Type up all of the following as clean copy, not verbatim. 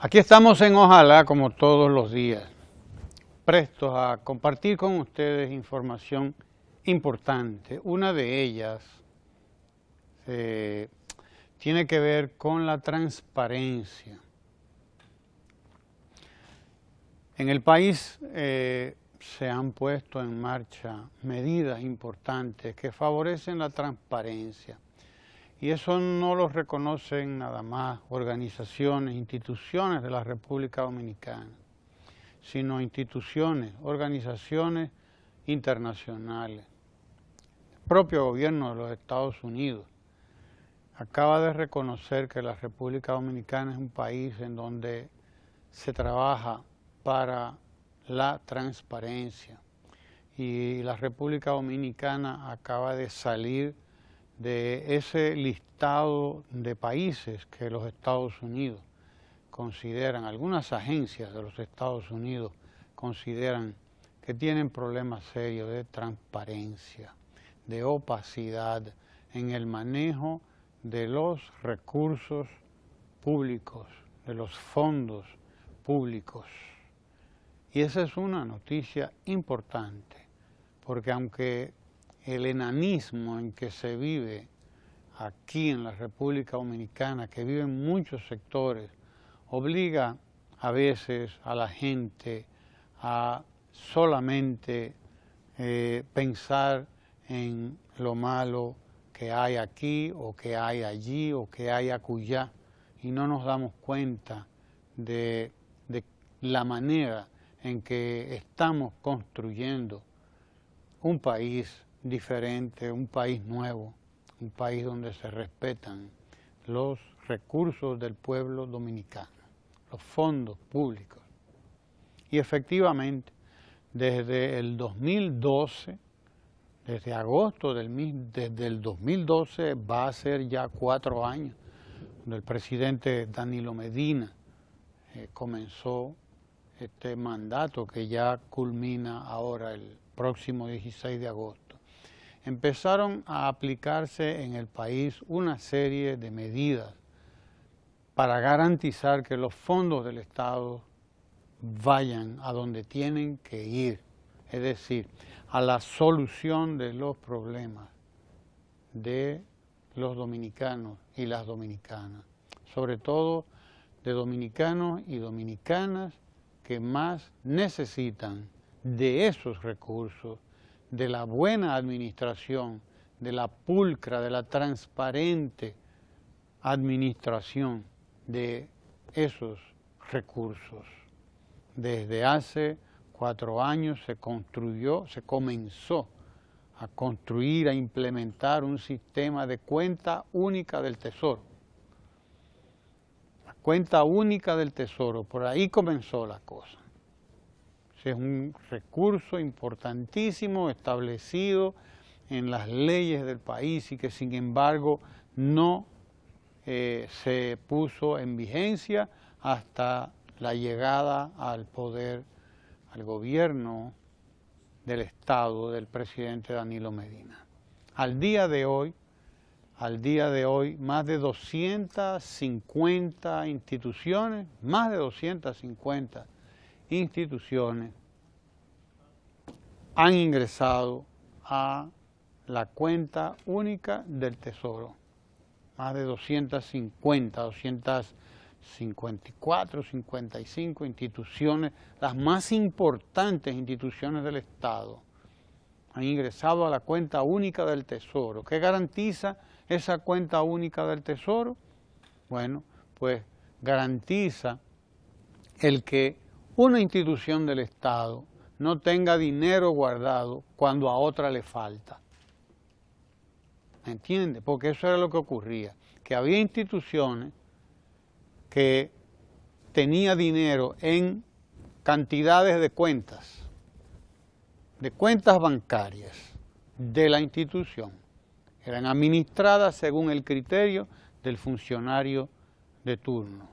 Aquí estamos en Ojalá, como todos los días, prestos a compartir con ustedes información importante. Una de ellas tiene que ver con la transparencia. En el país se han puesto en marcha medidas importantes que favorecen la transparencia. Y eso no lo reconocen nada más organizaciones, instituciones de la República Dominicana, sino instituciones, organizaciones internacionales. El propio gobierno de los Estados Unidos acaba de reconocer que la República Dominicana es un país en donde se trabaja para la transparencia. Y la República Dominicana acaba de salir de ese listado de países que los Estados Unidos consideran, algunas agencias de los Estados Unidos consideran que tienen problemas serios de transparencia, de opacidad en el manejo de los recursos públicos, de los fondos públicos. Y esa es una noticia importante, porque aunque el enanismo en que se vive aquí en la República Dominicana, que viven muchos sectores, obliga a veces a la gente a solamente pensar en lo malo que hay aquí o que hay allí o que hay acullá, y no nos damos cuenta de la manera en que estamos construyendo un país diferente, un país nuevo, un país donde se respetan los recursos del pueblo dominicano, los fondos públicos. Y efectivamente, desde el 2012, desde agosto desde el 2012 va a ser ya 4 años, cuando el presidente Danilo Medina comenzó este mandato que ya culmina ahora el próximo 16 de agosto. Empezaron a aplicarse en el país una serie de medidas para garantizar que los fondos del Estado vayan a donde tienen que ir, es decir, a la solución de los problemas de los dominicanos y las dominicanas, sobre todo de dominicanos y dominicanas que más necesitan de esos recursos, de la buena administración, de la pulcra, de la transparente administración de esos recursos. Desde hace 4 años se comenzó a construir, a implementar un sistema de cuenta única del Tesoro. La cuenta única del Tesoro, por ahí comenzó la cosa. Es un recurso importantísimo establecido en las leyes del país y que sin embargo no se puso en vigencia hasta la llegada al poder, al gobierno del Estado del presidente Danilo Medina. Al día de hoy, más de 250 instituciones, han ingresado a la cuenta única del Tesoro. Más de 254, 55 instituciones, las más importantes instituciones del Estado, han ingresado a la cuenta única del Tesoro. ¿Qué garantiza esa cuenta única del Tesoro? Bueno, pues garantiza el que una institución del Estado no tenga dinero guardado cuando a otra le falta. ¿Me entiende? Porque eso era lo que ocurría, que había instituciones que tenían dinero en cantidades de cuentas bancarias de la institución. Eran administradas según el criterio del funcionario de turno.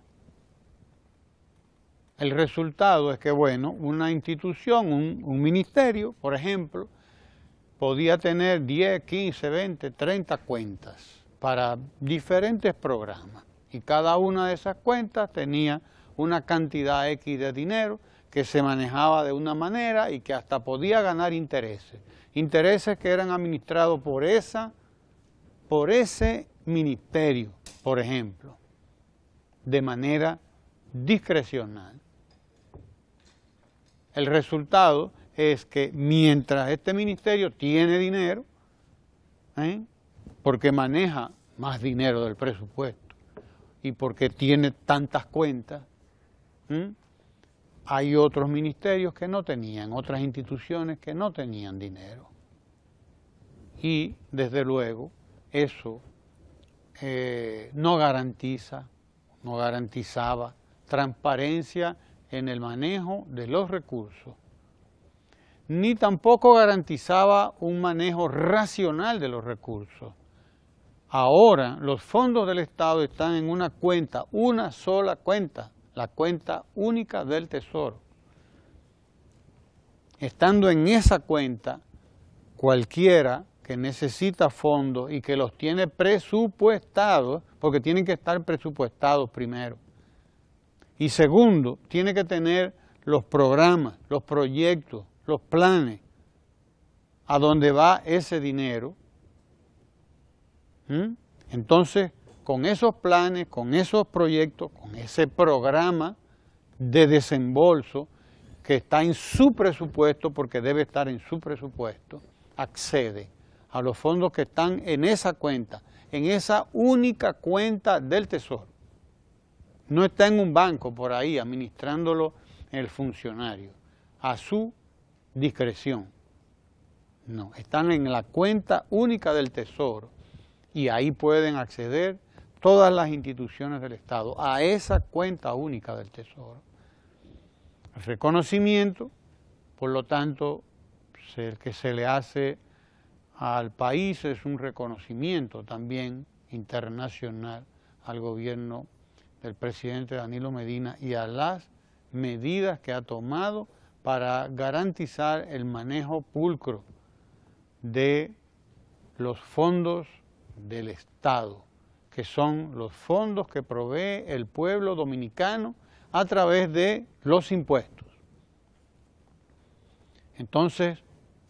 El resultado es que, bueno, una institución, un ministerio, por ejemplo, podía tener 10, 15, 20, 30 cuentas para diferentes programas. Y cada una de esas cuentas tenía una cantidad X de dinero que se manejaba de una manera y que hasta podía ganar intereses. Intereses que eran administrados por ese ministerio, por ejemplo, de manera discrecional. El resultado es que mientras este ministerio tiene dinero, porque maneja más dinero del presupuesto y porque tiene tantas cuentas, hay otros ministerios que no tenían, otras instituciones que no tenían dinero. Y desde luego eso no garantizaba transparencia en el manejo de los recursos, ni tampoco garantizaba un manejo racional de los recursos. Ahora los fondos del Estado están en una cuenta, una sola cuenta, la cuenta única del Tesoro. Estando en esa cuenta, cualquiera que necesita fondos y que los tiene presupuestados, porque tienen que estar presupuestados primero, y segundo, tiene que tener los programas, los proyectos, los planes, a dónde va ese dinero. Entonces, con esos planes, con esos proyectos, con ese programa de desembolso que está en su presupuesto, porque debe estar en su presupuesto, accede a los fondos que están en esa cuenta, en esa única cuenta del Tesoro. No está en un banco por ahí administrándolo el funcionario, a su discreción. No, están en la cuenta única del Tesoro y ahí pueden acceder todas las instituciones del Estado, a esa cuenta única del Tesoro. El reconocimiento, por lo tanto, el que se le hace al país es un reconocimiento también internacional al gobierno del presidente Danilo Medina y a las medidas que ha tomado para garantizar el manejo pulcro de los fondos del Estado, que son los fondos que provee el pueblo dominicano a través de los impuestos. Entonces,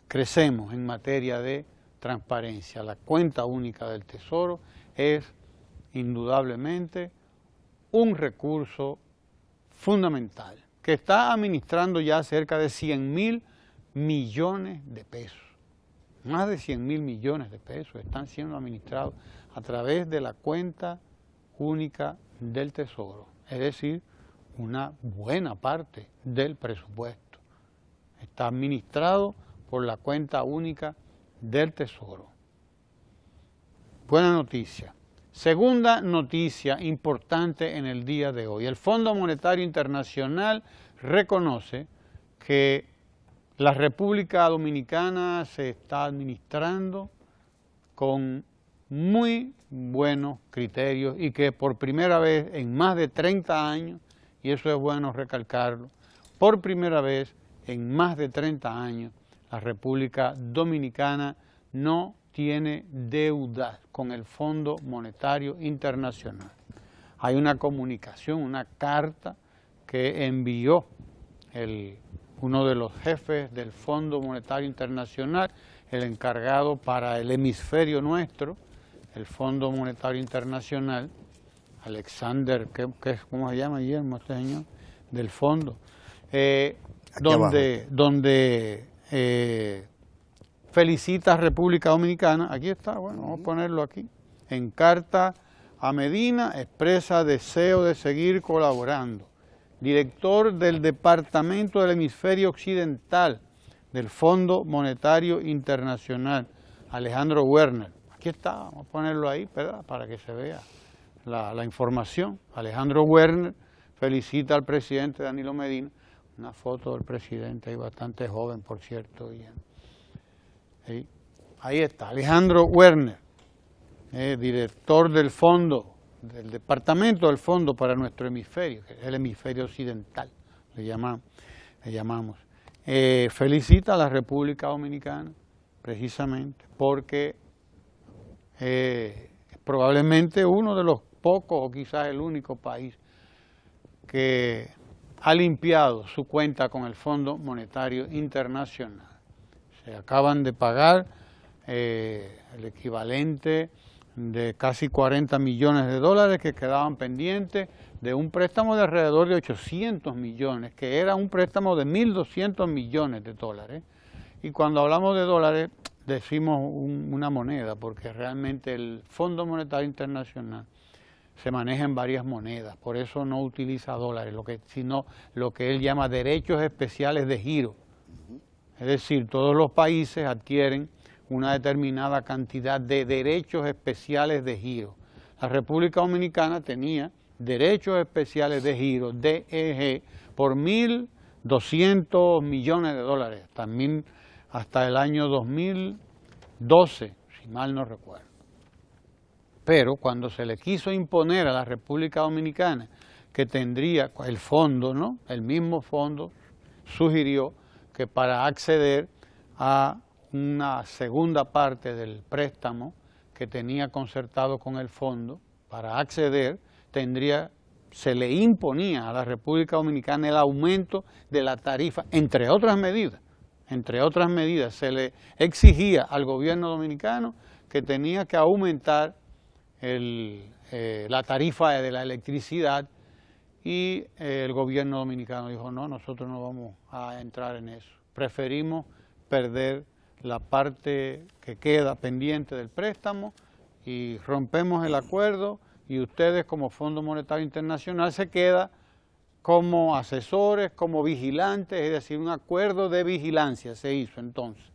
crecemos en materia de transparencia. La cuenta única del Tesoro es indudablemente un recurso fundamental que está administrando ya cerca de 100.000 millones de pesos. Más de 100.000 millones de pesos están siendo administrados a través de la cuenta única del Tesoro, es decir, una buena parte del presupuesto está administrado por la cuenta única del Tesoro. Buena noticia. Segunda noticia importante en el día de hoy. El Fondo Monetario Internacional reconoce que la República Dominicana se está administrando con muy buenos criterios y que por primera vez en más de 30 años, y eso es bueno recalcarlo, por primera vez en más de 30 años, la República Dominicana no tiene deuda con el Fondo Monetario Internacional. Hay una comunicación, una carta que envió uno de los jefes del Fondo Monetario Internacional, el encargado para el hemisferio nuestro, el Fondo Monetario Internacional, Alexander, ¿cómo se llama, Guillermo, este señor? Del fondo, donde felicita a República Dominicana. Aquí está, bueno, vamos a ponerlo aquí. En carta a Medina expresa deseo de seguir colaborando. Director del Departamento del Hemisferio Occidental del Fondo Monetario Internacional, Alejandro Werner. Aquí está, vamos a ponerlo ahí, ¿verdad?, para que se vea la información. Alejandro Werner felicita al presidente Danilo Medina. Una foto del presidente ahí, bastante joven, por cierto. Ahí está, Alejandro Werner, director del fondo, del departamento del fondo para nuestro hemisferio, que es el hemisferio occidental, le llamamos. Felicita a la República Dominicana, precisamente, porque probablemente uno de los pocos, o quizás el único país, que ha limpiado su cuenta con el Fondo Monetario Internacional. Se acaban de pagar el equivalente de casi 40 millones de dólares que quedaban pendientes de un préstamo de alrededor de 800 millones, que era un préstamo de 1.200 millones de dólares. Y cuando hablamos de dólares, decimos una moneda, porque realmente el Fondo Monetario Internacional se maneja en varias monedas, por eso no utiliza dólares, sino lo que él llama derechos especiales de giro. Es decir, todos los países adquieren una determinada cantidad de derechos especiales de giro. La República Dominicana tenía derechos especiales de giro, DEG, por 1.200 millones de dólares, también hasta el año 2012, si mal no recuerdo. Pero cuando se le quiso imponer a la República Dominicana que tendría el fondo, ¿no? El mismo fondo sugirió que para acceder a una segunda parte del préstamo que tenía concertado con el fondo, para acceder se le imponía a la República Dominicana el aumento de la tarifa, entre otras medidas, se le exigía al gobierno dominicano que tenía que aumentar la tarifa de la electricidad, y el gobierno dominicano dijo, no, nosotros no vamos a entrar en eso, preferimos perder la parte que queda pendiente del préstamo y rompemos el acuerdo, y ustedes como Fondo Monetario Internacional se queda como asesores, como vigilantes, es decir, un acuerdo de vigilancia se hizo entonces.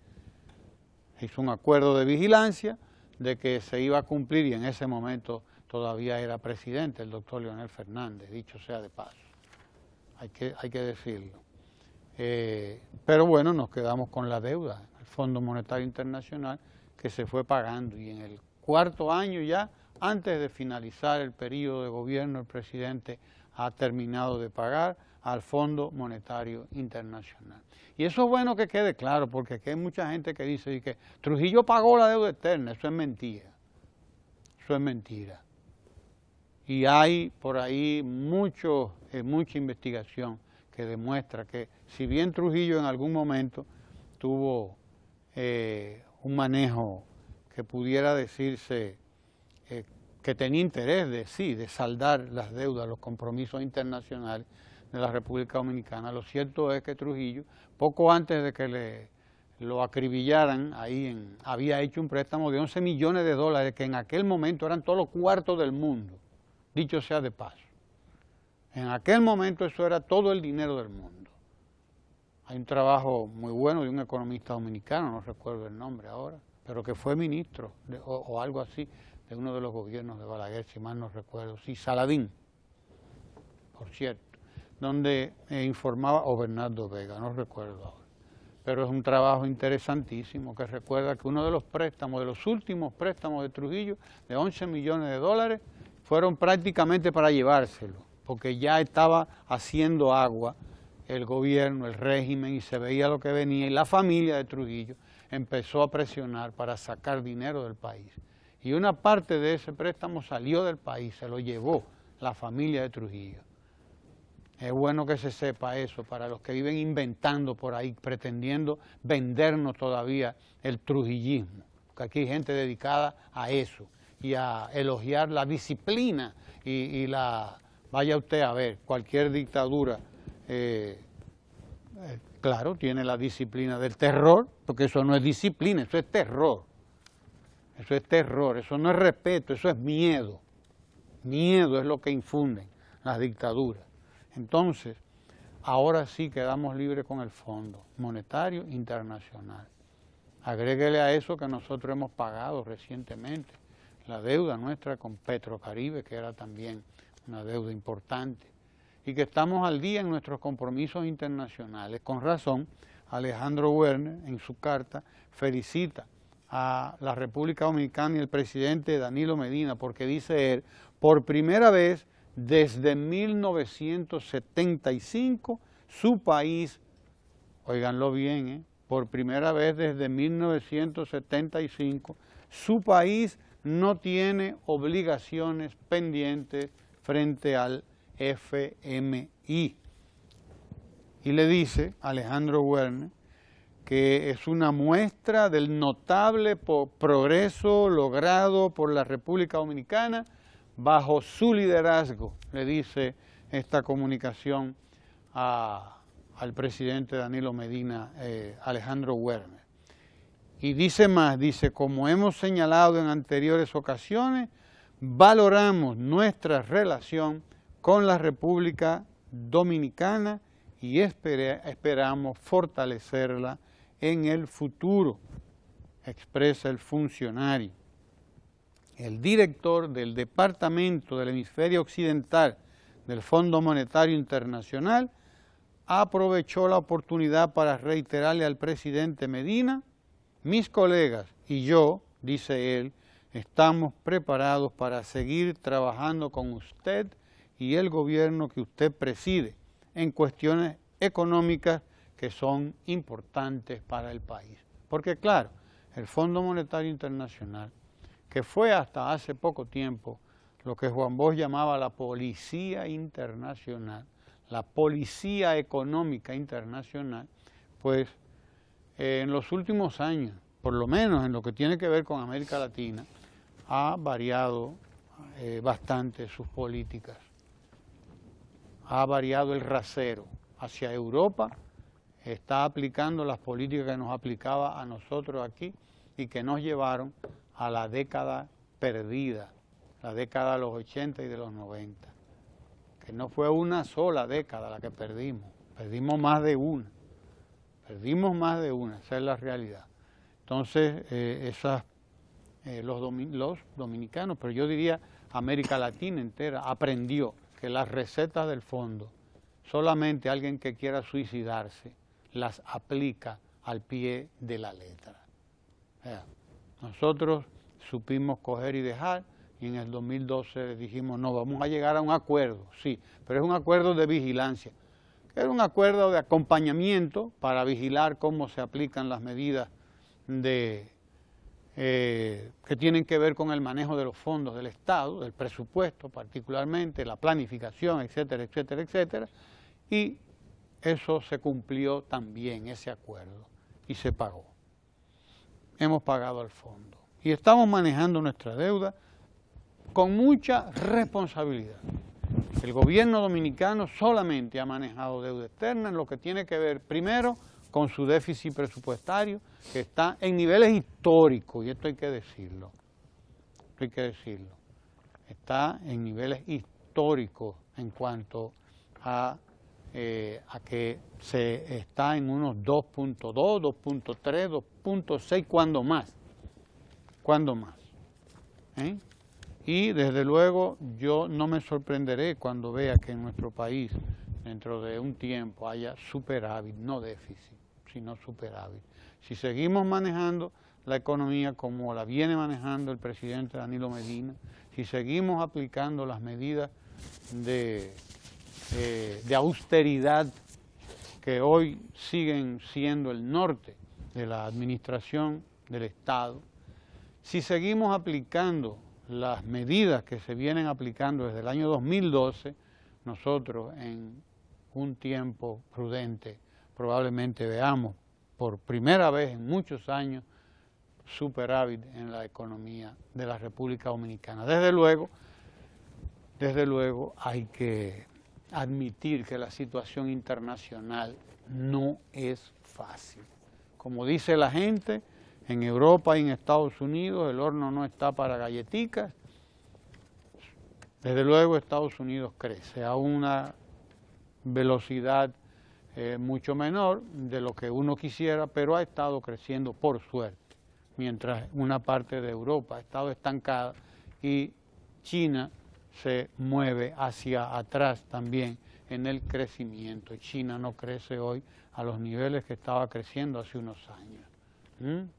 Se hizo un acuerdo de vigilancia de que se iba a cumplir, y en ese momento todavía era presidente el doctor Leonel Fernández, dicho sea de paso, hay que decirlo. Pero bueno, nos quedamos con la deuda, el Fondo Monetario Internacional, que se fue pagando, y en el cuarto año ya, antes de finalizar el periodo de gobierno, el presidente ha terminado de pagar al Fondo Monetario Internacional. Y eso es bueno que quede claro, porque aquí hay mucha gente que dice que Trujillo pagó la deuda externa. Eso es mentira. Eso es mentira. Y hay por ahí mucha investigación que demuestra que si bien Trujillo en algún momento tuvo un manejo que pudiera decirse que tenía interés de saldar las deudas, los compromisos internacionales de la República Dominicana, lo cierto es que Trujillo, poco antes de que lo acribillaran, había hecho un préstamo de 11 millones de dólares, que en aquel momento eran todos los cuartos del mundo, dicho sea de paso. En aquel momento eso era todo el dinero del mundo. Hay un trabajo muy bueno de un economista dominicano, no recuerdo el nombre ahora, pero que fue ministro o algo así de uno de los gobiernos de Balaguer, si mal no recuerdo, sí, Saladín, por cierto, donde informaba, o Bernardo Vega, no recuerdo ahora. Pero es un trabajo interesantísimo que recuerda que uno de los préstamos, de los últimos préstamos de Trujillo, de 11 millones de dólares, fueron prácticamente para llevárselo, porque ya estaba haciendo agua el gobierno, el régimen, y se veía lo que venía, y la familia de Trujillo empezó a presionar para sacar dinero del país. Y una parte de ese préstamo salió del país, se lo llevó la familia de Trujillo. Es bueno que se sepa eso para los que viven inventando por ahí, pretendiendo vendernos todavía el trujillismo, porque aquí hay gente dedicada a eso y a elogiar la disciplina vaya usted a ver, cualquier dictadura, claro, tiene la disciplina del terror, porque eso no es disciplina, eso es terror. Eso es terror, eso no es respeto, eso es miedo. Miedo es lo que infunden las dictaduras. Entonces, ahora sí quedamos libres con el Fondo Monetario Internacional. Agréguele a eso que nosotros hemos pagado recientemente la deuda nuestra con Petrocaribe, que era también una deuda importante, y que estamos al día en nuestros compromisos internacionales. Con razón, Alejandro Werner, en su carta, felicita a la República Dominicana y el presidente Danilo Medina, porque dice él, por primera vez desde 1975, su país, óiganlo bien, por primera vez desde 1975, su país no tiene obligaciones pendientes frente al FMI. Y le dice Alejandro Werner que es una muestra del notable progreso logrado por la República Dominicana bajo su liderazgo, le dice esta comunicación al presidente Danilo Medina, Alejandro Werner. Y dice más, dice, como hemos señalado en anteriores ocasiones, valoramos nuestra relación con la República Dominicana y esperamos fortalecerla en el futuro, expresa el funcionario. El director del Departamento del Hemisferio Occidental del Fondo Monetario Internacional aprovechó la oportunidad para reiterarle al presidente Medina: mis colegas y yo, dice él, estamos preparados para seguir trabajando con usted y el gobierno que usted preside en cuestiones económicas que son importantes para el país. Porque claro, el Fondo Monetario Internacional, que fue hasta hace poco tiempo lo que Juan Bosch llamaba la policía internacional, la policía económica internacional, pues en los últimos años, por lo menos en lo que tiene que ver con América Latina, ha variado bastante sus políticas. Ha variado el rasero hacia Europa, está aplicando las políticas que nos aplicaba a nosotros aquí y que nos llevaron a la década perdida, la década de los 80 y de los 90, que no fue una sola década la que perdimos más de una, esa es la realidad. Entonces, los dominicanos, pero yo diría América Latina entera, aprendió que las recetas del fondo, solamente alguien que quiera suicidarse las aplica al pie de la letra. Nosotros supimos coger y dejar, y en el 2012 dijimos, no, vamos a llegar a un acuerdo, sí, pero es un acuerdo de vigilancia, que es un acuerdo de acompañamiento para vigilar cómo se aplican las medidas que tienen que ver con el manejo de los fondos del Estado, del presupuesto particularmente, la planificación, etcétera, etcétera, etcétera, y eso se cumplió también, ese acuerdo, y se pagó. Hemos pagado al fondo y estamos manejando nuestra deuda con mucha responsabilidad. El gobierno dominicano solamente ha manejado deuda externa en lo que tiene que ver, primero, con su déficit presupuestario, que está en niveles históricos, y esto hay que decirlo, está en niveles históricos en cuanto a que se está en unos 2.2, 2.3, 2.6, cuando más. Y desde luego yo no me sorprenderé cuando vea que en nuestro país dentro de un tiempo haya superávit, no déficit, sino superávit. Si seguimos manejando la economía como la viene manejando el presidente Danilo Medina, si seguimos aplicando las medidas de austeridad que hoy siguen siendo el norte de la administración del Estado, si seguimos aplicando las medidas que se vienen aplicando desde el año 2012, nosotros en un tiempo prudente probablemente veamos por primera vez en muchos años superávit en la economía de la República Dominicana. Desde luego hay que admitir que la situación internacional no es fácil. Como dice la gente, en Europa y en Estados Unidos el horno no está para galletitas. Desde luego Estados Unidos crece a una velocidad mucho menor de lo que uno quisiera, pero ha estado creciendo por suerte, mientras una parte de Europa ha estado estancada y China se mueve hacia atrás también en el crecimiento. China no crece hoy a los niveles que estaba creciendo hace unos años,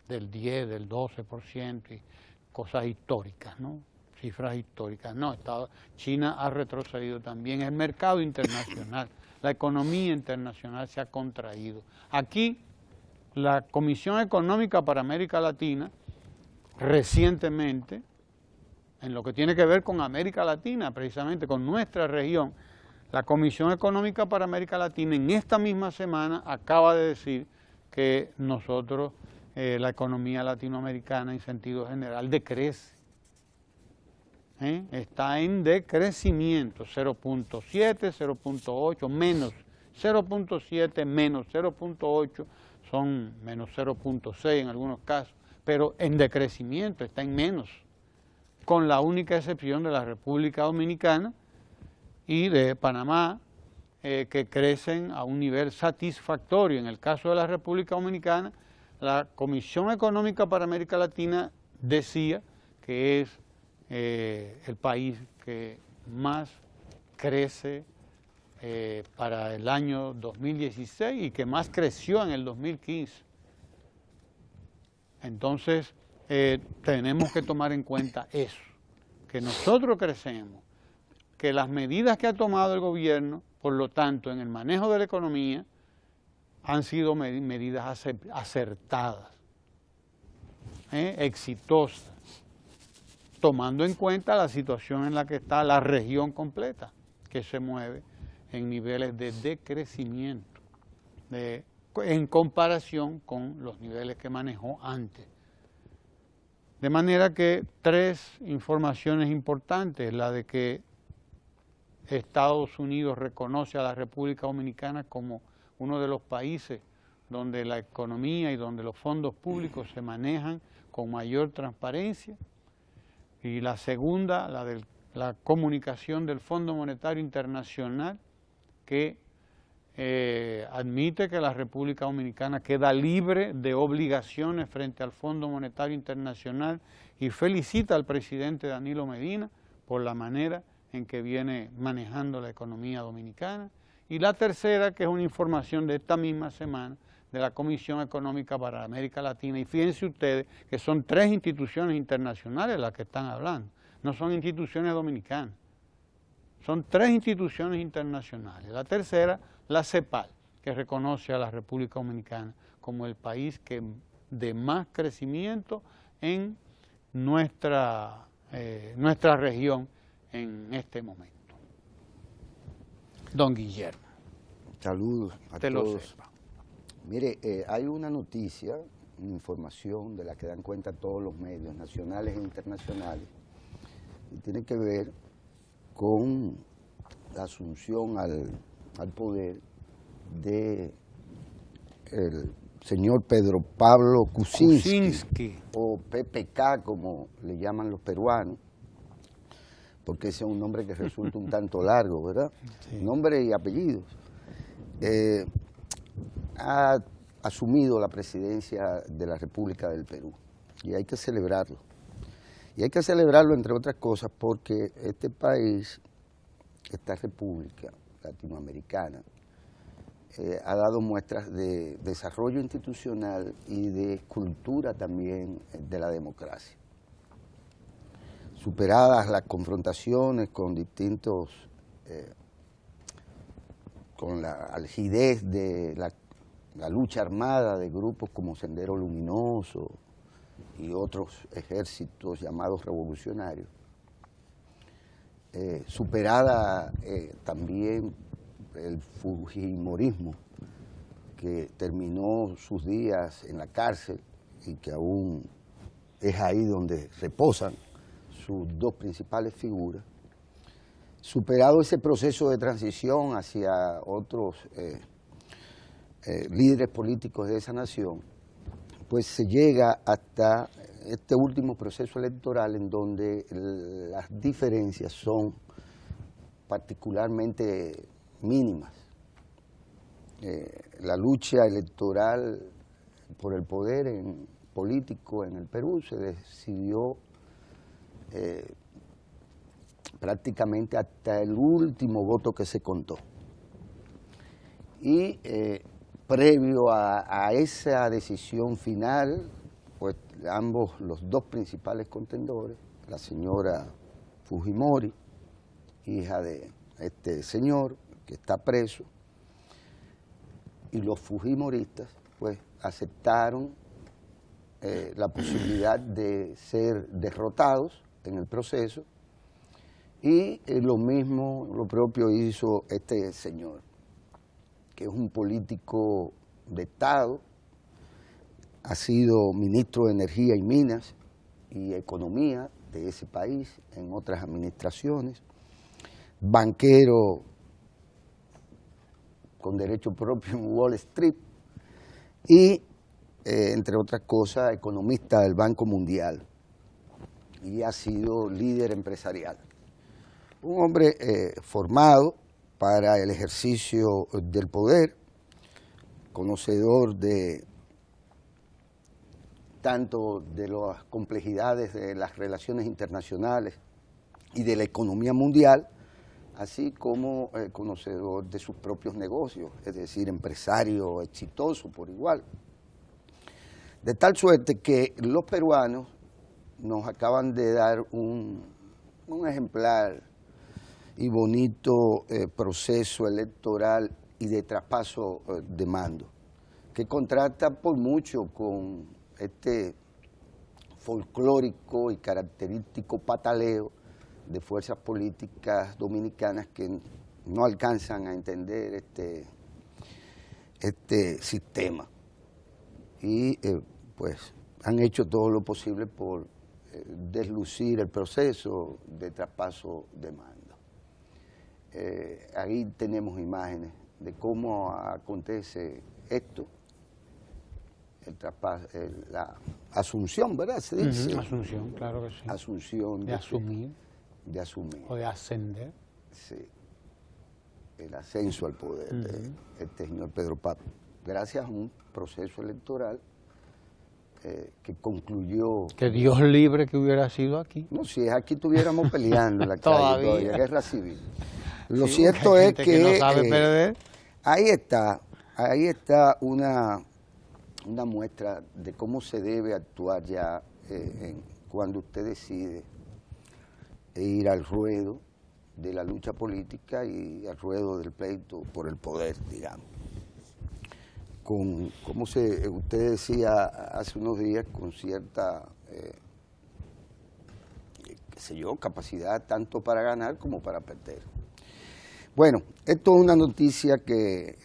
del 10, del 12% y cosas históricas, ¿no? Cifras históricas. No, China ha retrocedido también. El mercado internacional, la economía internacional se ha contraído. Aquí la Comisión Económica para América Latina recientemente, en lo que tiene que ver con América Latina, precisamente con nuestra región, La Comisión Económica para América Latina en esta misma semana acaba de decir que nosotros, la economía latinoamericana en sentido general, decrece. Está en decrecimiento, 0.7, 0.8, menos 0.7, menos 0.8, son menos 0.6 en algunos casos, pero en decrecimiento, está en menos, con la única excepción de la República Dominicana y de Panamá, que crecen a un nivel satisfactorio. En el caso de la República Dominicana, la Comisión Económica para América Latina decía que es el país que más crece para el año 2016 y que más creció en el 2015. Entonces, tenemos que tomar en cuenta eso, que nosotros crecemos, que las medidas que ha tomado el gobierno, por lo tanto, en el manejo de la economía, han sido medidas acertadas, exitosas, tomando en cuenta la situación en la que está la región completa, que se mueve en niveles de decrecimiento, en comparación con los niveles que manejó antes. De manera que tres informaciones importantes: la de que Estados Unidos reconoce a la República Dominicana como uno de los países donde la economía y donde los fondos públicos se manejan con mayor transparencia, y la segunda, la de la comunicación del Fondo Monetario Internacional, que admite que la República Dominicana queda libre de obligaciones frente al Fondo Monetario Internacional, y felicita al presidente Danilo Medina por la manera en que viene manejando la economía dominicana. Y la tercera, que es una información de esta misma semana de la Comisión Económica para América Latina, y fíjense ustedes que son tres instituciones internacionales las que están hablando, no son instituciones dominicanas, son tres instituciones internacionales. La tercera, la CEPAL, que reconoce a la República Dominicana como el país de más crecimiento en nuestra región en este momento. Don Guillermo. Saludos a te todos. Lo sepa. Mire, hay una noticia, una información de la que dan cuenta todos los medios nacionales e internacionales, y tiene que ver con la asunción al poder de el señor Pedro Pablo Kuczynski, o PPK como le llaman los peruanos, porque ese es un nombre que resulta un tanto largo, ¿verdad? Sí. Nombre y apellidos. Ha asumido la presidencia de la República del Perú, y hay que celebrarlo. Y hay que celebrarlo, entre otras cosas, porque este país, esta república latinoamericana, ha dado muestras de desarrollo institucional y de cultura también de la democracia. Superadas las confrontaciones con distintos, con la algidez de la lucha armada de grupos como Sendero Luminoso y otros ejércitos llamados revolucionarios, superada también el fujimorismo, que terminó sus días en la cárcel y que aún es ahí donde reposan sus dos principales figuras. Superado ese proceso de transición hacia otros líderes políticos de esa nación, pues se llega hasta este último proceso electoral, en donde las diferencias son particularmente mínimas. La lucha electoral por el poder político en el Perú se decidió prácticamente hasta el último voto que se contó. Y previo a esa decisión final, pues los dos principales contendores, la señora Fujimori, hija de este señor que está preso, y los fujimoristas, pues aceptaron la posibilidad de ser derrotados en el proceso Y lo mismo, lo propio hizo este señor, que es un político de Estado, ha sido ministro de Energía y Minas y Economía de ese país en otras administraciones, banquero con derecho propio en Wall Street y, entre otras cosas, economista del Banco Mundial y ha sido líder empresarial. Un hombre formado para el ejercicio del poder, conocedor de tanto de las complejidades de las relaciones internacionales y de la economía mundial, así como conocedor de sus propios negocios, es decir, empresario exitoso por igual. De tal suerte que los peruanos nos acaban de dar un ejemplar y bonito proceso electoral y de traspaso de mando, que contrasta por mucho con este folclórico y característico pataleo de fuerzas políticas dominicanas que no alcanzan a entender este sistema y pues han hecho todo lo posible por deslucir el proceso de traspaso de mando. Ahí tenemos imágenes de cómo acontece esto, el traspaso, la asunción, ¿verdad? Se dice. Asunción, claro que sí. Asunción. De asumir. De asumir. O de ascender. Sí. El ascenso al poder de este señor Pedro Pablo. Gracias a un proceso electoral que concluyó... Que Dios libre que hubiera sido aquí. No, si es aquí estuviéramos peleando en la calle todavía, guerra civil. Lo Sí, cierto es que no sabe perder. ahí está una muestra de cómo se debe actuar ya cuando usted decide ir al ruedo de la lucha política y al ruedo del pleito por el poder, digamos. Como usted decía hace unos días, con cierta, qué sé yo, capacidad tanto para ganar como para perder. Bueno, esto es una noticia que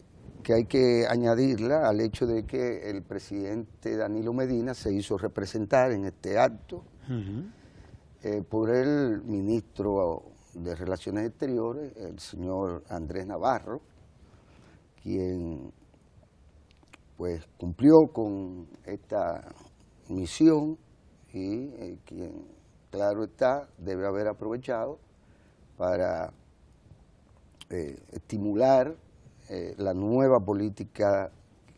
hay que añadirla al hecho de que el presidente Danilo Medina se hizo representar en este acto por el ministro de Relaciones Exteriores, el señor Andrés Navarro, quien pues cumplió con esta misión y quien, claro está, debe haber aprovechado para estimular la nueva política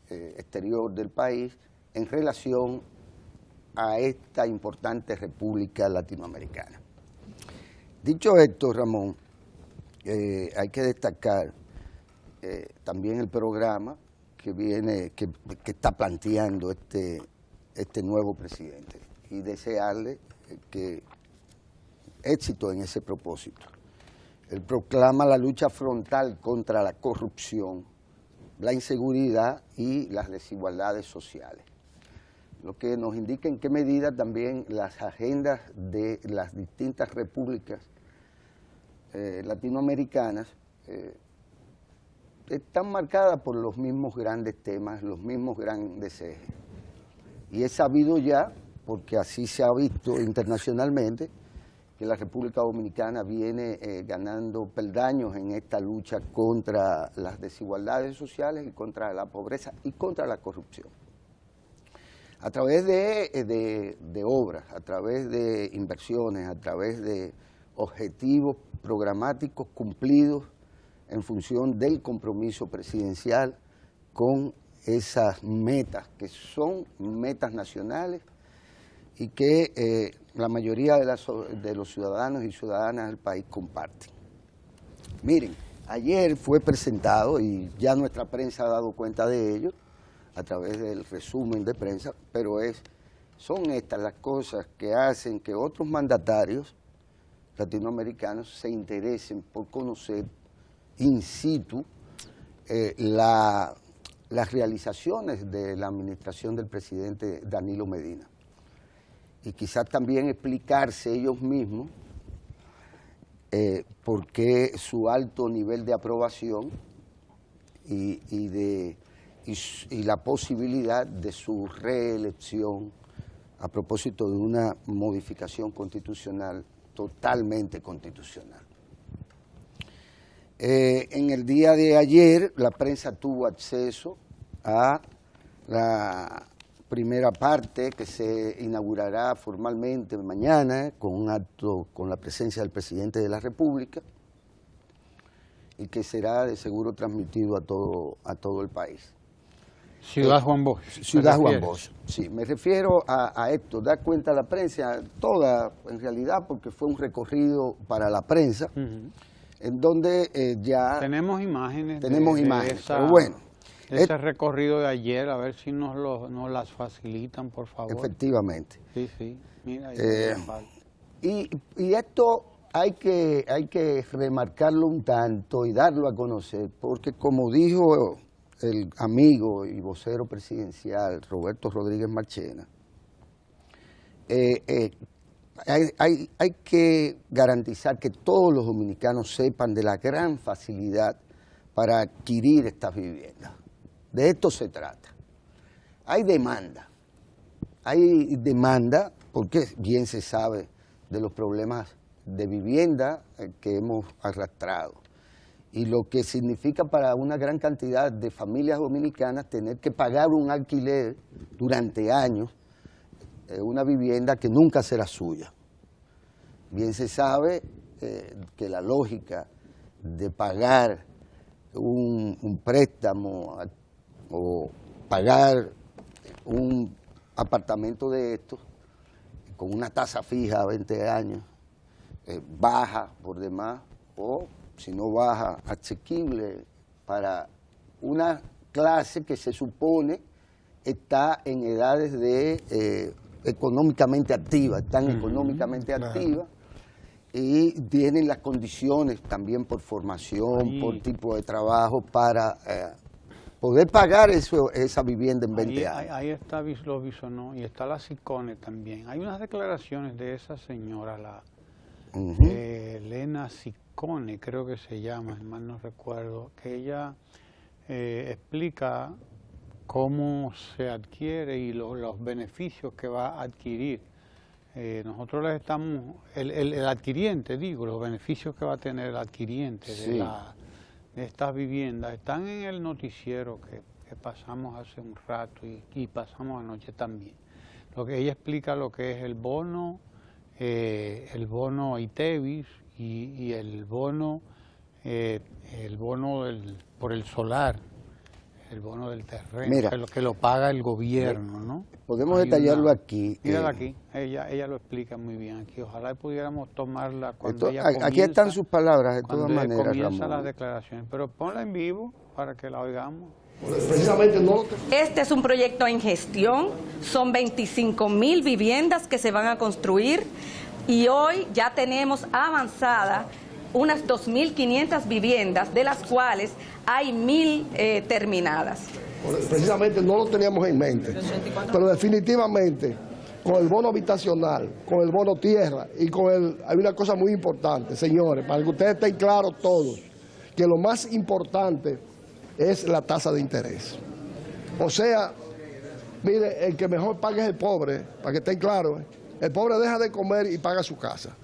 exterior del país en relación a esta importante república latinoamericana. Dicho esto, Ramón, hay que destacar también el programa que está planteando este nuevo presidente y desearle éxito en ese propósito. Él proclama la lucha frontal contra la corrupción, la inseguridad y las desigualdades sociales, lo que nos indica en qué medida también las agendas de las distintas repúblicas latinoamericanas están marcadas por los mismos grandes temas, los mismos grandes ejes. Y es sabido ya, porque así se ha visto internacionalmente, que la República Dominicana viene ganando peldaños en esta lucha contra las desigualdades sociales y contra la pobreza y contra la corrupción. A través de obras, a través de inversiones, a través de objetivos programáticos cumplidos en función del compromiso presidencial con esas metas, que son metas nacionales y que la mayoría de los ciudadanos y ciudadanas del país comparten. Miren, ayer fue presentado, y ya nuestra prensa ha dado cuenta de ello, a través del resumen de prensa, pero son estas las cosas que hacen que otros mandatarios latinoamericanos se interesen por conocer in situ las realizaciones de la administración del presidente Danilo Medina. Y quizás también explicarse ellos mismos porque su alto nivel de aprobación y la posibilidad de su reelección a propósito de una modificación constitucional totalmente constitucional. En el día de ayer la prensa tuvo acceso a la primera parte que se inaugurará formalmente mañana con un acto con la presencia del presidente de la República y que será de seguro transmitido a todo el país. Ciudad Juan Bosch. Ciudad Juan Bosch, sí. Me refiero a esto, da cuenta la prensa, toda en realidad, porque fue un recorrido para la prensa, en donde ya... Tenemos imágenes. Tenemos imágenes, pero bueno. Ese recorrido de ayer, a ver si nos las facilitan, por favor. Efectivamente. Sí, mira. Y esto hay que remarcarlo un tanto y darlo a conocer, porque como dijo el amigo y vocero presidencial Roberto Rodríguez Marchena, hay que garantizar que todos los dominicanos sepan de la gran facilidad para adquirir estas viviendas. De esto se trata. Hay demanda porque bien se sabe de los problemas de vivienda que hemos arrastrado y lo que significa para una gran cantidad de familias dominicanas tener que pagar un alquiler durante años, una vivienda que nunca será suya. Bien se sabe que la lógica de pagar un préstamo o pagar un apartamento de estos con una tasa fija a 20 años, baja por demás, o si no baja, asequible para una clase que se supone está en edades de económicamente activa, están económicamente activas y tienen las condiciones también por formación, por tipo de trabajo para poder pagar esa vivienda en 20 años. Ahí está lo Bisonó y está la Ciccone también. Hay unas declaraciones de esa señora, la Elena Ciccone, creo que se llama, si mal no recuerdo, que ella explica cómo se adquiere y los beneficios que va a adquirir. Nosotros les estamos, el adquiriente, digo, los beneficios que va a tener el adquiriente de estas viviendas están en el noticiero que pasamos hace un rato y pasamos anoche también. Lo que ella explica lo que es el bono ITEVIS y el bono por el solar, el bono del terreno, mira, que lo paga el gobierno, ¿no? Podemos detallarlo aquí. Mírala aquí, ella lo explica muy bien aquí. Ojalá pudiéramos tomarla cuando ella comienza. Aquí están sus palabras, de todas maneras, comienza las declaraciones, pero ponla en vivo para que la oigamos. Precisamente no. Este es un proyecto en gestión, son 25,000 viviendas que se van a construir y hoy ya tenemos avanzada unas 2.500 viviendas, de las cuales hay 1.000 terminadas. Precisamente no lo teníamos en mente, pero definitivamente con el bono habitacional, con el bono tierra y hay una cosa muy importante, señores, para que ustedes estén claros todos, que lo más importante es la tasa de interés. O sea, mire, el que mejor paga es el pobre, para que estén claros, el pobre deja de comer y paga su casa.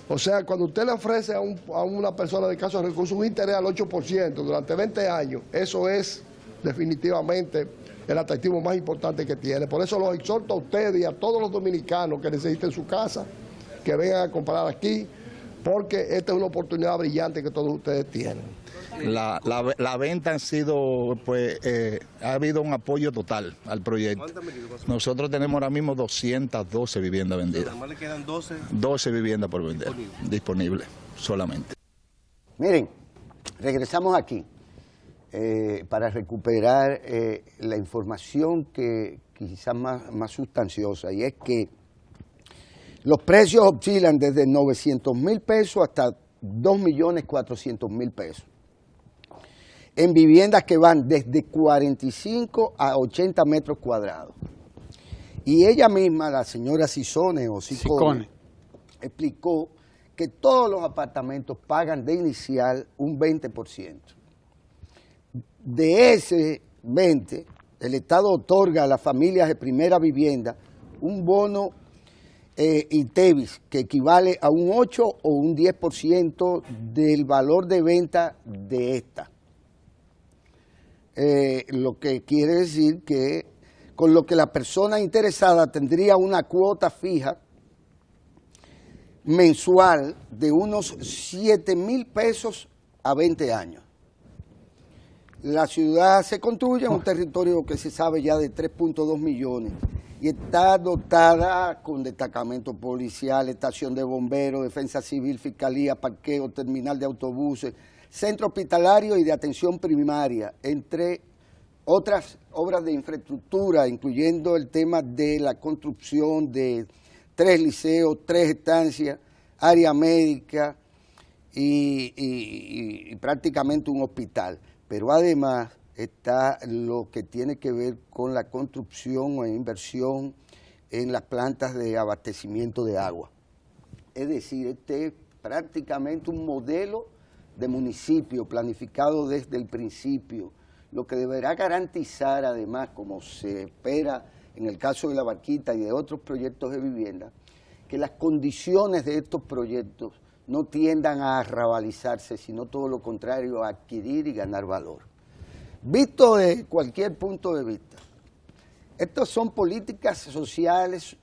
O sea, cuando usted le ofrece a una persona de escasos recursos un interés al 8% durante 20 años, eso es definitivamente el atractivo más importante que tiene. Por eso los exhorto a ustedes y a todos los dominicanos que necesiten su casa, que vengan a comprar aquí, porque esta es una oportunidad brillante que todos ustedes tienen. La venta han sido, pues, ha habido un apoyo total al proyecto. Nosotros tenemos ahora mismo 212 viviendas vendidas. Además le quedan 12 viviendas por vender, disponibles solamente. Miren, regresamos aquí para recuperar la información que quizás más sustanciosa, y es que los precios oscilan desde 900,000 pesos hasta 2.400.000 pesos. En viviendas que van desde 45 a 80 metros cuadrados. Y ella misma, la señora Ciccone, explicó que todos los apartamentos pagan de inicial un 20%. De ese 20%, el Estado otorga a las familias de primera vivienda un bono ITEVIS que equivale a un 8 o un 10% del valor de venta de esta. Lo que quiere decir que con lo que la persona interesada tendría una cuota fija mensual de unos 7,000 pesos a 20 años. La ciudad se construye en un territorio que se sabe ya de 3.2 millones y está dotada con destacamento policial, estación de bomberos, defensa civil, fiscalía, parqueo, terminal de autobuses, centro hospitalario y de atención primaria, entre otras obras de infraestructura, incluyendo el tema de la construcción de 3 liceos, 3 estancias, área médica y prácticamente un hospital. Pero además está lo que tiene que ver con la construcción o inversión en las plantas de abastecimiento de agua. Es decir, este es prácticamente un modelo de municipio planificado desde el principio, lo que deberá garantizar además, como se espera en el caso de La Barquita y de otros proyectos de vivienda, que las condiciones de estos proyectos no tiendan a arrabalizarse, sino todo lo contrario, a adquirir y ganar valor. Visto de cualquier punto de vista, estas son políticas sociales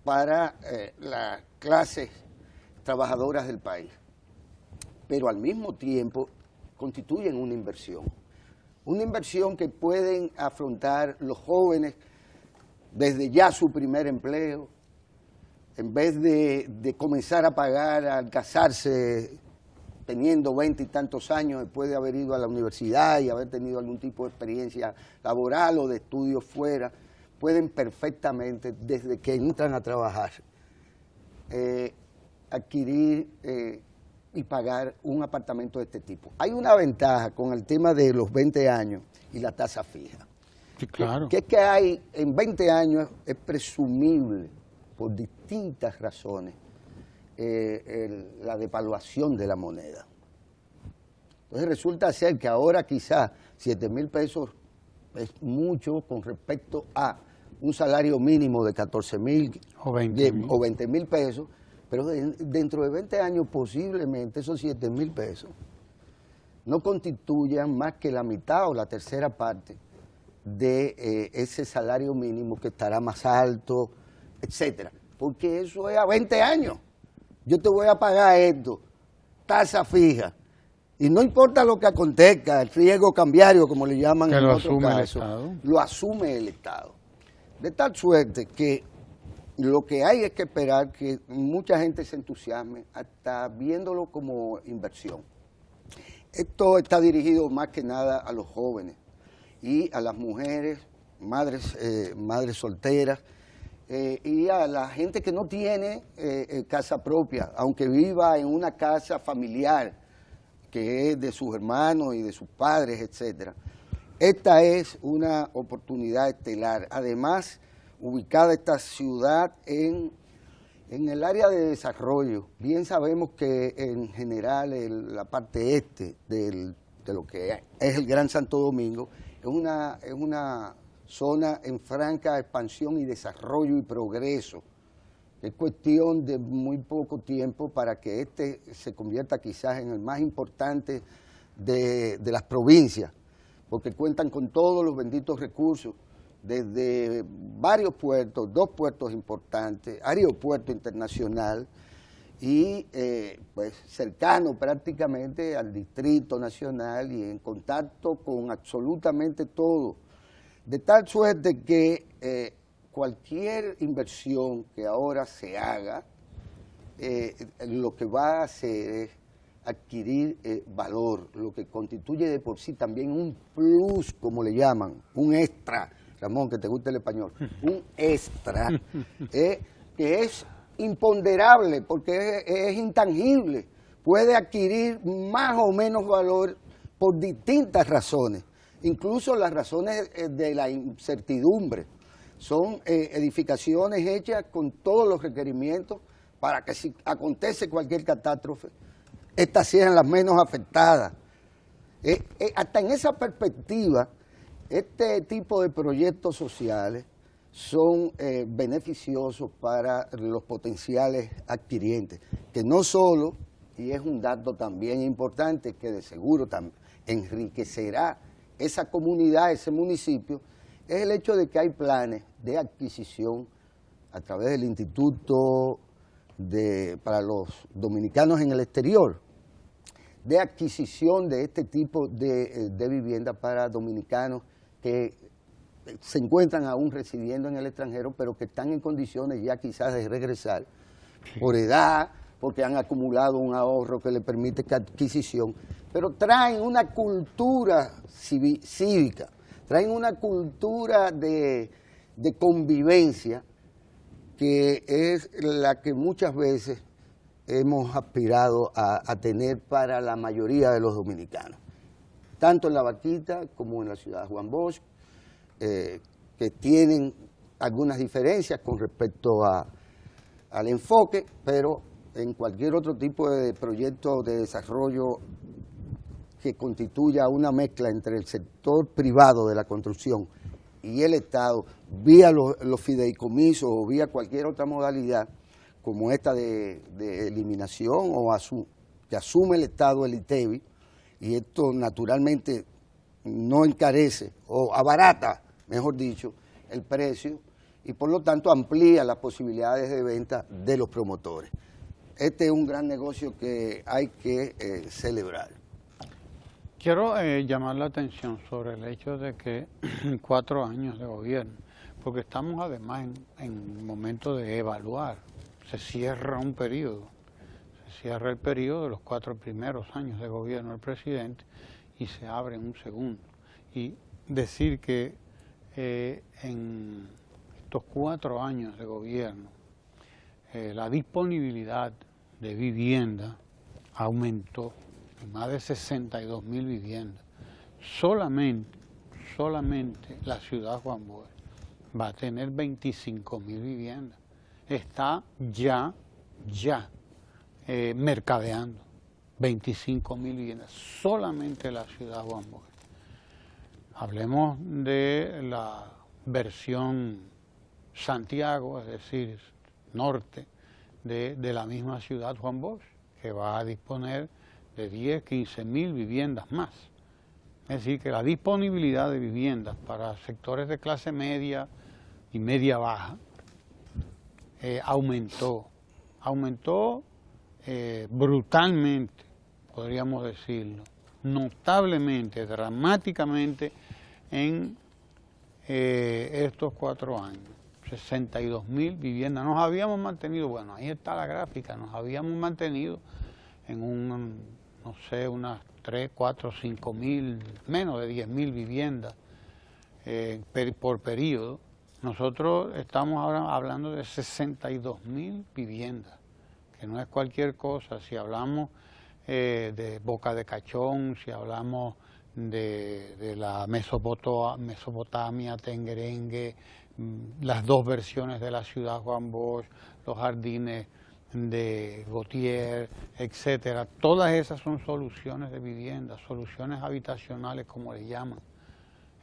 para las clases trabajadoras del país, pero al mismo tiempo constituyen una inversión que pueden afrontar los jóvenes desde ya su primer empleo, en vez de comenzar a pagar al casarse teniendo 20 y tantos años después de haber ido a la universidad y haber tenido algún tipo de experiencia laboral o de estudios fuera, pueden perfectamente, desde que entran a trabajar, adquirir y pagar un apartamento de este tipo. Hay una ventaja con el tema de los 20 años y la tasa fija. Sí, claro. Que es que hay, en 20 años, es presumible, por distintas razones, la devaluación de la moneda. Entonces resulta ser que ahora quizás 7,000 pesos es mucho con respecto a un salario mínimo de 14,000 o 20,000 pesos, pero dentro de 20 años posiblemente esos 7,000 pesos no constituyan más que la mitad o la tercera parte de ese salario mínimo que estará más alto, etcétera, porque eso es a 20 años. Yo te voy a pagar esto, tasa fija, y no importa lo que acontezca, el riesgo cambiario, como le llaman en otros casos, lo asume el Estado. De tal suerte que lo que hay es que esperar que mucha gente se entusiasme, hasta viéndolo como inversión. Esto está dirigido más que nada a los jóvenes y a las mujeres, madres solteras, y a la gente que no tiene casa propia, aunque viva en una casa familiar, que es de sus hermanos y de sus padres, etcétera. Esta es una oportunidad estelar. Además, ubicada esta ciudad en el área de desarrollo. Bien sabemos que en general la parte este de lo que es el Gran Santo Domingo es una zona en franca expansión y desarrollo y progreso. Es cuestión de muy poco tiempo para que este se convierta quizás en el más importante de las provincias, porque cuentan con todos los benditos recursos, desde varios puertos, 2 puertos importantes, aeropuerto internacional y pues cercano prácticamente al Distrito Nacional y en contacto con absolutamente todo. De tal suerte que cualquier inversión que ahora se haga, lo que va a hacer es adquirir valor, lo que constituye de por sí también un plus, como le llaman, un extra, Ramón, que te gusta el español, un extra, que es imponderable porque es intangible, puede adquirir más o menos valor por distintas razones. Incluso las razones de la incertidumbre. Son edificaciones hechas con todos los requerimientos para que si acontece cualquier catástrofe, estas sean las menos afectadas. Hasta en esa perspectiva, este tipo de proyectos sociales son beneficiosos para los potenciales adquirientes, que no solo, y es un dato también importante, que de seguro enriquecerá esa comunidad, ese municipio, es el hecho de que hay planes de adquisición a través del Instituto para los Dominicanos en el Exterior, de adquisición de este tipo de vivienda para dominicanos que se encuentran aún residiendo en el extranjero, pero que están en condiciones ya quizás de regresar por edad, porque han acumulado un ahorro que le permite adquisición, pero traen una cultura cívica, traen una cultura de convivencia que es la que muchas veces hemos aspirado a tener para la mayoría de los dominicanos, tanto en La Barquita como en la ciudad de Juan Bosch, que tienen algunas diferencias con respecto al enfoque, pero en cualquier otro tipo de proyecto de desarrollo que constituya una mezcla entre el sector privado de la construcción y el Estado, vía los fideicomisos o vía cualquier otra modalidad, como esta de eliminación o que asume el Estado, el ITEVI, y esto naturalmente no encarece o abarata, mejor dicho, el precio y por lo tanto amplía las posibilidades de venta de los promotores. Este es un gran negocio que hay que celebrar. Quiero llamar la atención sobre el hecho de que 4 años de gobierno, porque estamos además en momento de evaluar, se cierra un periodo, se cierra el periodo de los 4 primeros años de gobierno del presidente y se abre un segundo. Y decir que en estos 4 años de gobierno la disponibilidad de vivienda aumentó en más de 62.000 viviendas. Solamente la ciudad de Juan Bosch va a tener 25.000 viviendas. Está ya mercadeando 25.000 viviendas, solamente la ciudad de Juan Bosch. Hablemos de la versión Santiago, es decir, norte de la misma ciudad Juan Bosch, que va a disponer de 10.000-15.000 viviendas más. Es decir, que la disponibilidad de viviendas para sectores de clase media y media baja aumentó brutalmente, podríamos decirlo, notablemente, dramáticamente en estos 4 años. 62.000 viviendas. Nos habíamos mantenido, bueno, ahí está la gráfica, nos habíamos mantenido en no sé, unas 3, 4, 5.000, menos de 10.000 viviendas por periodo. Nosotros estamos ahora hablando de 62.000 viviendas, que no es cualquier cosa. Si hablamos de Boca de Cachón, si hablamos de la Mesopotamia, Tengerengue, las 2 versiones de la ciudad Juan Bosch, los jardines de Gautier, etcétera. Todas esas son soluciones de vivienda, soluciones habitacionales como le llaman.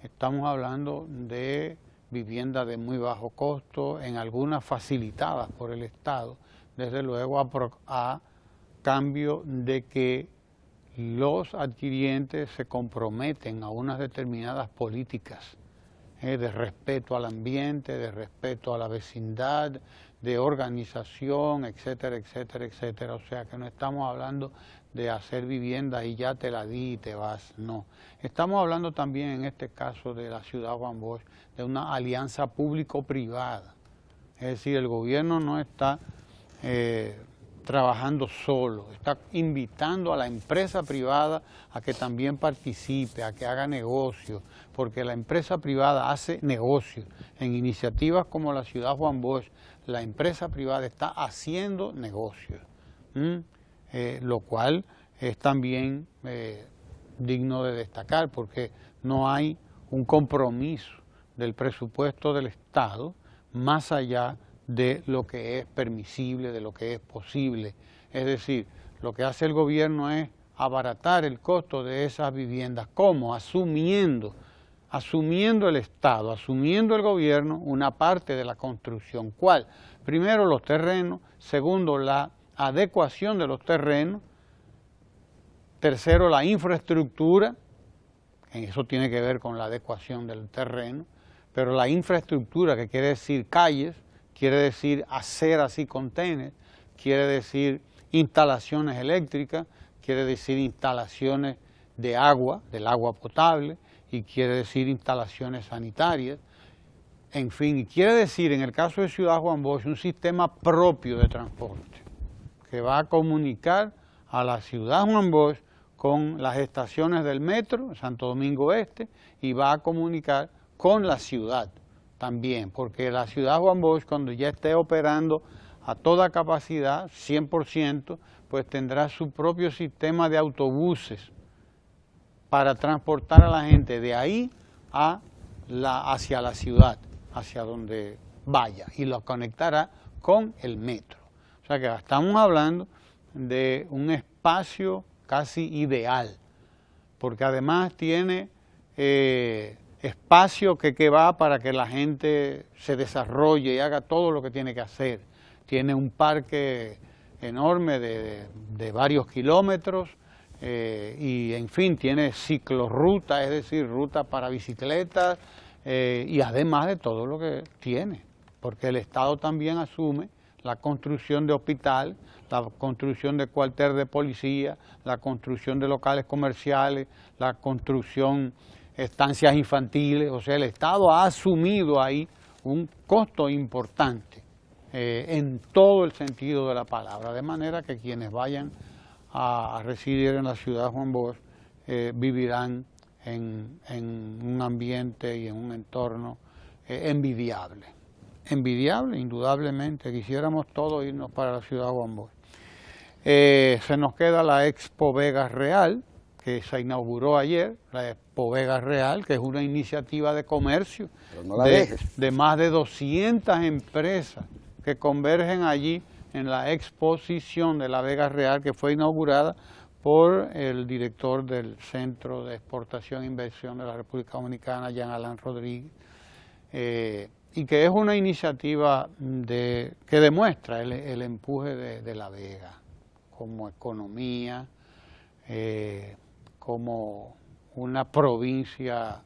Estamos hablando de viviendas de muy bajo costo, en algunas facilitadas por el Estado, desde luego a cambio de que los adquirientes se comprometen a unas determinadas políticas de respeto al ambiente, de respeto a la vecindad, de organización, etcétera, etcétera, etcétera. O sea que no estamos hablando de hacer vivienda y ya te la di y te vas, no. Estamos hablando también en este caso de la ciudad Juan Bosch de una alianza público-privada. Es decir, el gobierno no está trabajando solo, está invitando a la empresa privada a que también participe, a que haga negocio, porque la empresa privada hace negocio. En iniciativas como la ciudad Juan Bosch, la empresa privada está haciendo negocios, lo cual es también digno de destacar, porque no hay un compromiso del presupuesto del Estado más allá de lo que es permisible, de lo que es posible. Es decir, lo que hace el gobierno es abaratar el costo de esas viviendas. ¿Cómo? Asumiendo el Estado, asumiendo el gobierno una parte de la construcción. ¿Cuál? Primero los terrenos, segundo la adecuación de los terrenos, tercero la infraestructura, eso tiene que ver con la adecuación del terreno, pero la infraestructura, que quiere decir calles, quiere decir aceras y contenes, quiere decir instalaciones eléctricas, quiere decir instalaciones de agua, del agua potable, y quiere decir instalaciones sanitarias, en fin, y quiere decir, en el caso de Ciudad Juan Bosch, un sistema propio de transporte que va a comunicar a la Ciudad Juan Bosch con las estaciones del metro, Santo Domingo Este, y va a comunicar con la ciudad también, porque la Ciudad Juan Bosch, cuando ya esté operando a toda capacidad, 100%, pues tendrá su propio sistema de autobuses para transportar a la gente de ahí hacia la ciudad, hacia donde vaya, y lo conectará con el metro. O sea que estamos hablando de un espacio casi ideal, porque además tiene espacio que va para que la gente se desarrolle y haga todo lo que tiene que hacer. Tiene un parque enorme de varios kilómetros y en fin tiene ciclorruta, es decir, ruta para bicicletas y además de todo lo que tiene, porque el Estado también asume la construcción de hospital, la construcción de cuartel de policía, la construcción de locales comerciales, la construcción de estancias infantiles. O sea, el Estado ha asumido ahí un costo importante en todo el sentido de la palabra, de manera que quienes vayan a residir en la ciudad de Juan Bosch vivirán en un ambiente y en un entorno envidiable. Envidiable, indudablemente, quisiéramos todos irnos para la ciudad de Juan Bosch. Se nos queda la Expo Vega Real, que se inauguró ayer, la Expo Vega Real, que es una iniciativa de comercio de más de 200 empresas que convergen allí en la exposición de la Vega Real, que fue inaugurada por el director del Centro de Exportación e Inversión de la República Dominicana, Jean Alain Rodríguez, y que es una iniciativa que demuestra el empuje de La Vega como economía, como una provincia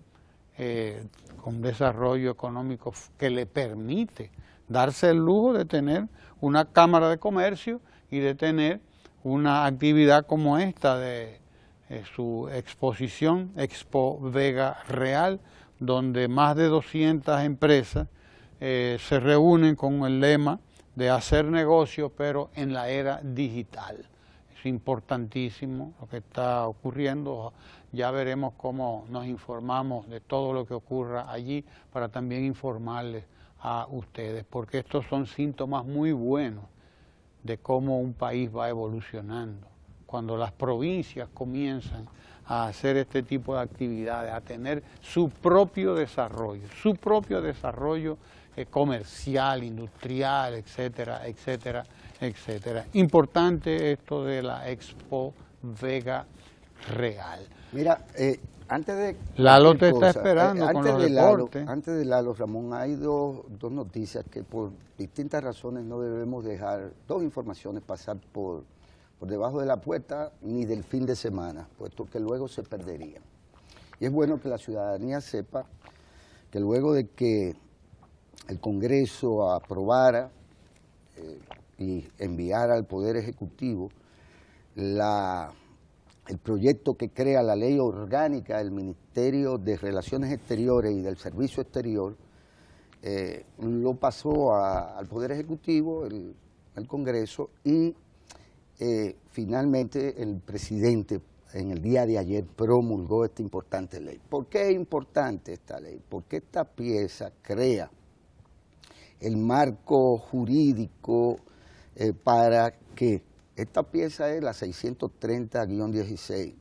con desarrollo económico que le permite darse el lujo de tener una cámara de comercio y de tener una actividad como esta de su exposición, Expo Vega Real, donde más de 200 empresas se reúnen con el lema de hacer negocio, pero en la era digital. Es importantísimo lo que está ocurriendo. Ya veremos cómo nos informamos de todo lo que ocurra allí para también informarles a ustedes, porque estos son síntomas muy buenos de cómo un país va evolucionando. Cuando las provincias comienzan a hacer este tipo de actividades, a tener su propio desarrollo comercial, industrial, etcétera, etcétera, etcétera. Importante esto de la Expo Vega Real. Mira, antes de... Lalo te está esperando con los reportes. Antes de Lalo, Ramón, hay dos noticias que por distintas razones no debemos dejar, dos informaciones pasar por debajo de la puerta ni del fin de semana, puesto que luego se perderían. Y es bueno que la ciudadanía sepa que luego de que el Congreso aprobara y enviara al Poder Ejecutivo el proyecto que crea la ley orgánica del Ministerio de Relaciones Exteriores y del Servicio Exterior, lo pasó al Poder Ejecutivo, el Congreso, y finalmente el presidente en el día de ayer promulgó esta importante ley. ¿Por qué es importante esta ley? Porque esta pieza crea el marco jurídico para que esta pieza es la 630-16.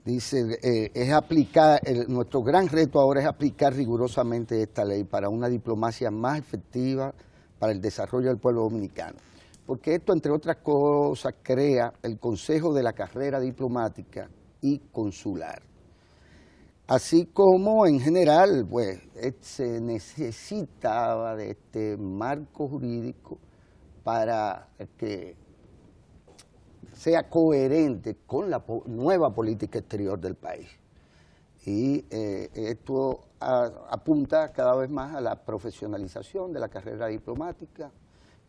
Dice, es aplicar, nuestro gran reto ahora es aplicar rigurosamente esta ley para una diplomacia más efectiva para el desarrollo del pueblo dominicano. Porque esto, entre otras cosas, crea el Consejo de la Carrera Diplomática y Consular. Así como, en general, pues, se necesitaba de este marco jurídico para que sea coherente con la nueva política exterior del país. Y esto apunta cada vez más a la profesionalización de la carrera diplomática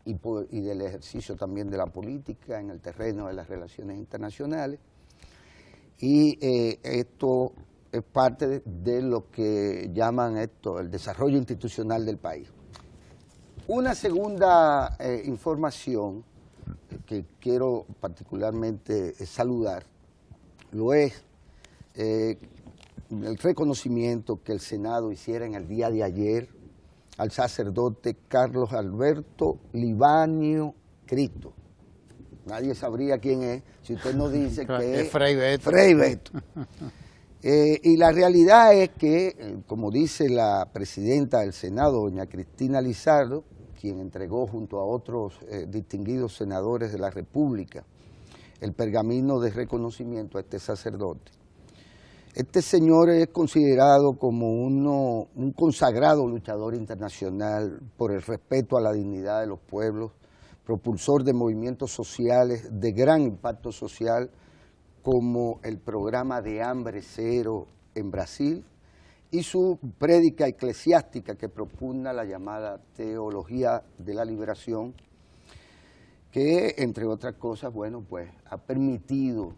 y del ejercicio también de la política en el terreno de las relaciones internacionales. Y esto es parte de lo que llaman el desarrollo institucional del país. Una segunda información que quiero particularmente saludar, lo es el reconocimiento que el Senado hiciera en el día de ayer al sacerdote Carlos Alberto Libanio Cristo. Nadie sabría quién es si usted no dice que es Fray Beto. Fray Beto. Y la realidad es que, como dice la presidenta del Senado, doña Cristina Lizardo, quien entregó junto a otros distinguidos senadores de la República el pergamino de reconocimiento a este sacerdote. Este señor es considerado como un consagrado luchador internacional por el respeto a la dignidad de los pueblos, propulsor de movimientos sociales de gran impacto social, como el programa de hambre cero en Brasil, y su prédica eclesiástica que propugna la llamada teología de la liberación, que entre otras cosas, bueno, pues ha permitido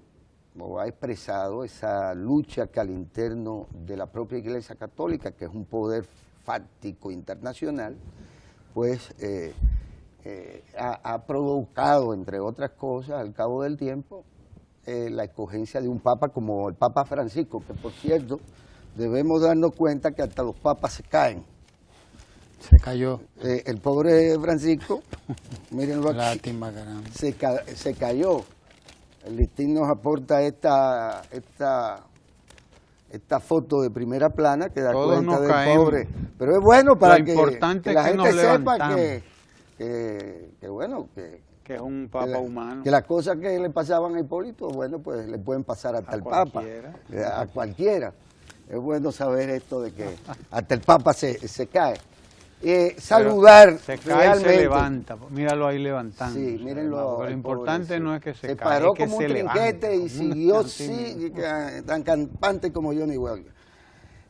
o ha expresado esa lucha que al interno de la propia Iglesia Católica, que es un poder fáctico internacional, pues ha provocado, entre otras cosas, al cabo del tiempo, la escogencia de un papa como el Papa Francisco, que por cierto, debemos darnos cuenta que hasta los papas se caen. Se cayó. El pobre Francisco, mírenlo aquí, Lástima, caramba. se cayó. El listín nos aporta esta foto de primera plana que da Todos cuenta nos del caemos. pobre. Pero es bueno para Lo que importante la es que gente nos sepa levantamos. que bueno, Que es un papa humano. que las cosas que le pasaban a Hipólito, bueno, pues le pueden pasar hasta el Papa, a cualquiera. Es bueno saber esto de que hasta el Papa se cae. Saludar se cae realmente. y se levanta. Míralo ahí levantando. Sí, mírenlo. Lo importante no es que se caiga, paró es que como se un trinquete levanta, y como siguió una sí, tan campante como Johnny Huelga.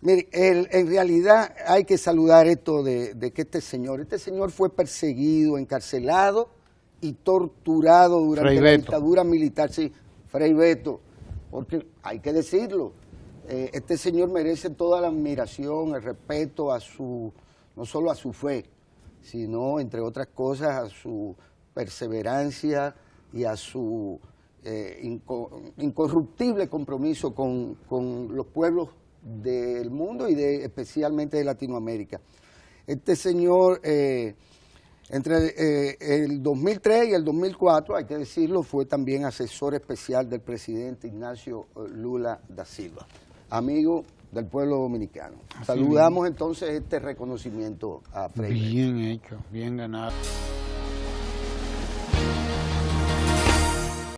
Mire, en realidad hay que saludar esto de que este señor fue perseguido, encarcelado y torturado durante la dictadura militar. Sí, Fray Beto, porque hay que decirlo, este señor merece toda la admiración, el respeto no solo a su fe, sino, entre otras cosas, a su perseverancia y a su incorruptible compromiso con los pueblos del mundo y especialmente de Latinoamérica. Este señor, entre el 2003 y el 2004, hay que decirlo, fue también asesor especial del presidente Ignacio Lula da Silva, amigo del pueblo dominicano. Saludamos entonces este reconocimiento a Fray Beto. Bien hecho, bien ganado.